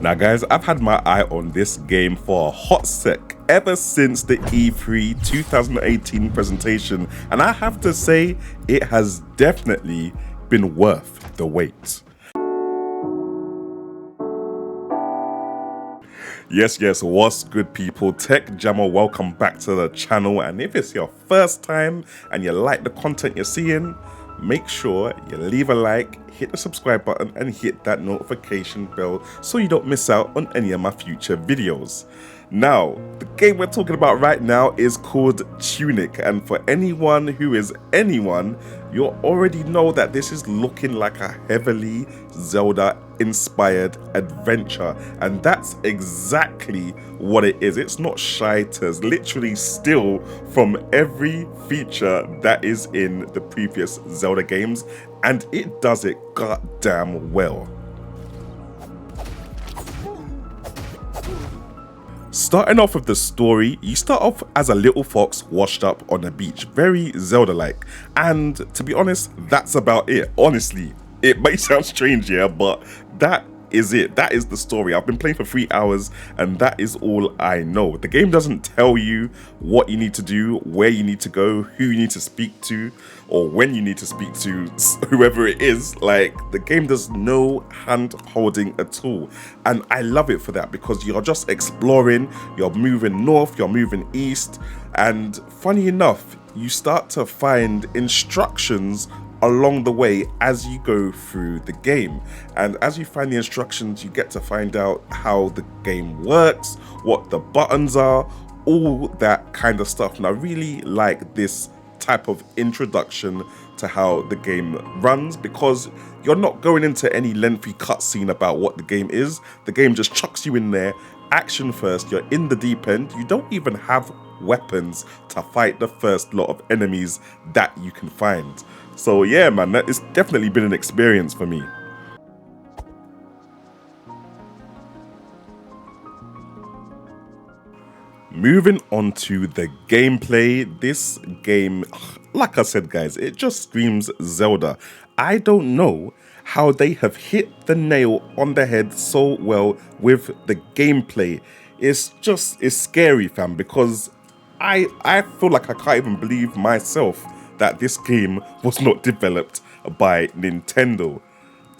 Now guys, I've had my eye on this game for a hot sec ever since the E3 2018 presentation, and I have to say it has definitely been worth the wait. Yes, what's good people? Tech Jamo, welcome back to the channel, and if it's your first time and you like the content you're seeing, make sure you leave a like, hit the subscribe button and hit that notification bell so you don't miss out on any of my future videos. Now, the game we're talking about right now is called Tunic, and for anyone who is anyone, you already know that this is looking like a heavily Zelda inspired adventure, and that's exactly what it is. It's not shy to literally steal from every feature that is in the previous Zelda games, and it does it goddamn well. Starting off with the story, you start off as a little fox washed up on a beach, very Zelda-like, and to be honest, that's about it. Honestly, it may sound strange here, but that is it. That is the story. I've been playing for 3 hours and that is all I know. The game doesn't tell you what you need to do, where you need to go, who you need to speak to, or when you need to speak to whoever it is. Like, the game does no hand holding at all, and I love it for that because you're just exploring, you're moving north, you're moving east, and funny enough, you start to find instructions along the way as you go through the game, and as you find the instructions, you get to find out how the game works, what the buttons are, all that kind of stuff. And I really like this type of introduction to how the game runs, because you're not going into any lengthy cutscene about what the game is. The game just chucks you in there, action first, you're in the deep end, you don't even have weapons to fight the first lot of enemies that you can find. So yeah man, it's definitely been an experience for me. Moving on to the gameplay, this game, like I said guys, it just screams Zelda. I don't know how they have hit the nail on the head so well with the gameplay. It's scary fam, because I feel like I can't even believe myself that this game was not developed by Nintendo.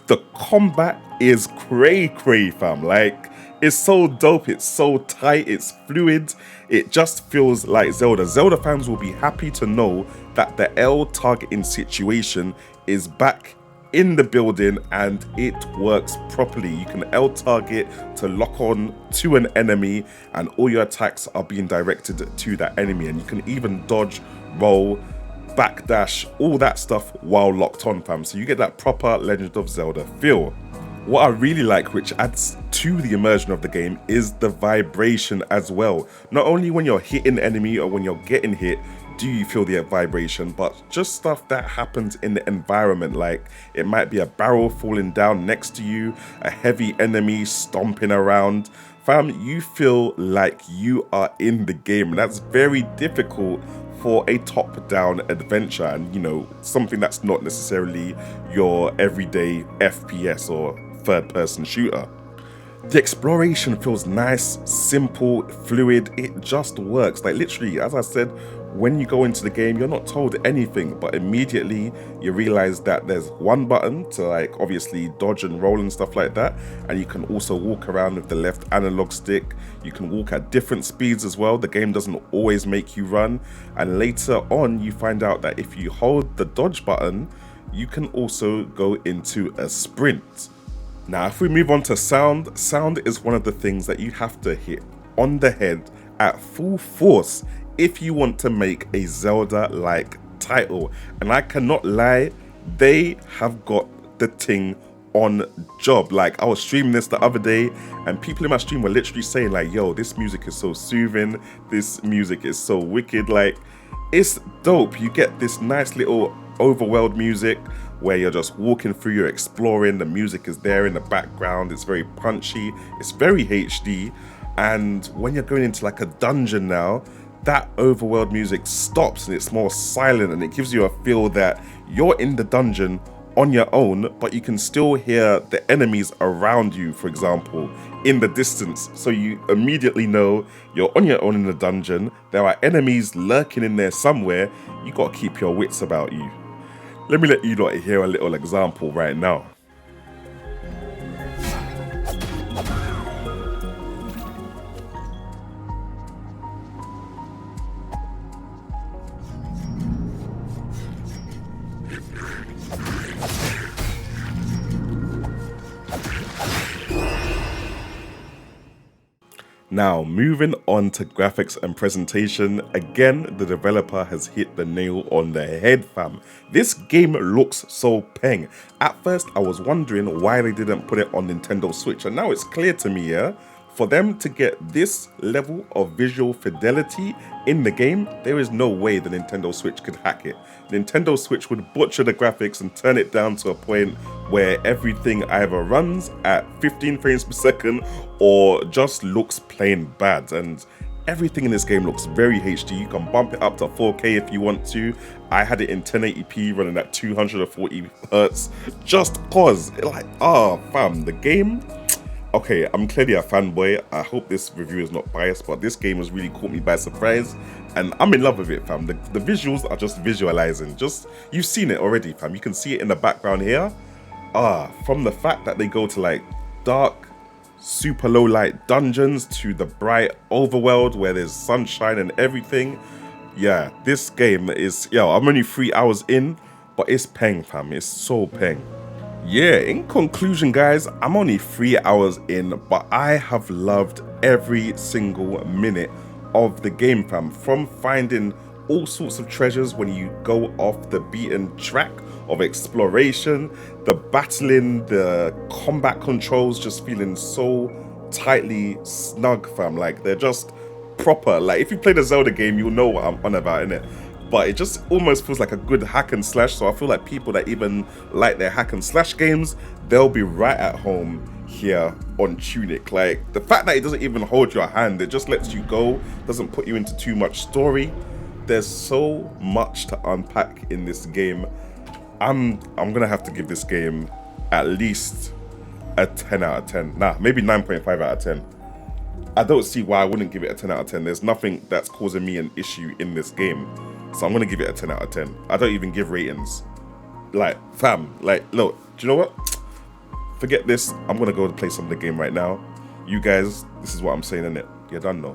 The combat is cray fam, like, it's so dope, it's so tight, it's fluid, it just feels like Zelda. Zelda fans will be happy to know that the L targeting situation is back in the building and it works properly. You can L target to lock on to an enemy and all your attacks are being directed to that enemy, and you can even dodge, roll, backdash, all that stuff while locked on fam, so you get that proper Legend of Zelda feel. What I really like, which adds to the immersion of the game, is the vibration as well. Not only when you're hitting the enemy or when you're getting hit do you feel the vibration, but just stuff that happens in the environment, like it might be a barrel falling down next to you, a heavy enemy stomping around. Fam, you feel like you are in the game, and that's very difficult for a top-down adventure, and you know, something that's not necessarily your everyday FPS or third-person shooter. The exploration feels nice, simple, fluid, it just works. Like literally, as I said, when you go into the game, you're not told anything, but immediately you realize that there's one button to, like, obviously dodge and roll and stuff like that, and you can also walk around with the left analog stick. You can walk at different speeds as well. The game doesn't always make you run, and later on you find out that if you hold the dodge button, you can also go into a sprint. Now, if we move on to sound, sound is one of the things that you have to hit on the head at full force if you want to make a Zelda-like title. And I cannot lie, they have got the thing on job. Like, I was streaming this the other day and people in my stream were literally saying like, yo, this music is so soothing, this music is so wicked, like, it's dope. You get this nice little overworld music where you're just walking through, you're exploring, the music is there in the background, it's very punchy, it's very HD, and when you're going into like a dungeon now, that overworld music stops and it's more silent, and it gives you a feel that you're in the dungeon on your own, but you can still hear the enemies around you, for example, in the distance. So you immediately know you're on your own in the dungeon. There are enemies lurking in there somewhere. You gotta keep your wits about you. Let me let you lot hear a little example right now. Now, moving on to graphics and presentation, again, the developer has hit the nail on the head, fam. This game looks so peng. At first, I was wondering why they didn't put it on Nintendo Switch, and now it's clear to me, yeah? For them to get this level of visual fidelity in the game, there is no way the Nintendo Switch could hack it. Nintendo Switch would butcher the graphics and turn it down to a point where everything either runs at 15 frames per second or just looks plain bad. And everything in this game looks very HD. You can bump it up to 4K if you want to. I had it in 1080p running at 240 Hz just cause, like, fam, the game. Okay, I'm clearly a fanboy. I hope this review is not biased, but this game has really caught me by surprise, and I'm in love with it, fam. The visuals are just visualizing. You've seen it already, fam. You can see it in the background here. From the fact that they go to like dark, super low light dungeons to the bright overworld where there's sunshine and everything. Yeah, this game is, I'm only 3 hours in, but it's peng, fam. It's so peng. Yeah, in conclusion, guys, I'm only 3 hours in, but I have loved every single minute of the game, fam. From finding all sorts of treasures when you go off the beaten track of exploration, the battling, the combat controls just feeling so tightly snug, fam. Like, they're just proper. Like, if you play the Zelda game, you'll know what I'm on about, innit? But it just almost feels like a good hack and slash. So I feel like people that even like their hack and slash games, they'll be right at home here on Tunic. Like, the fact that it doesn't even hold your hand, it just lets you go, doesn't put you into too much story. There's so much to unpack in this game. I'm gonna have to give this game at least a 10 out of 10. Nah, maybe 9.5 out of 10. I don't see why I wouldn't give it a 10 out of 10. There's nothing that's causing me an issue in this game. So I'm gonna give it a 10 out of 10. I don't even give ratings. Like, fam, like, look, do you know what? Forget this. I'm gonna go play some of the game right now. You guys, this is what I'm saying, innit? You done know.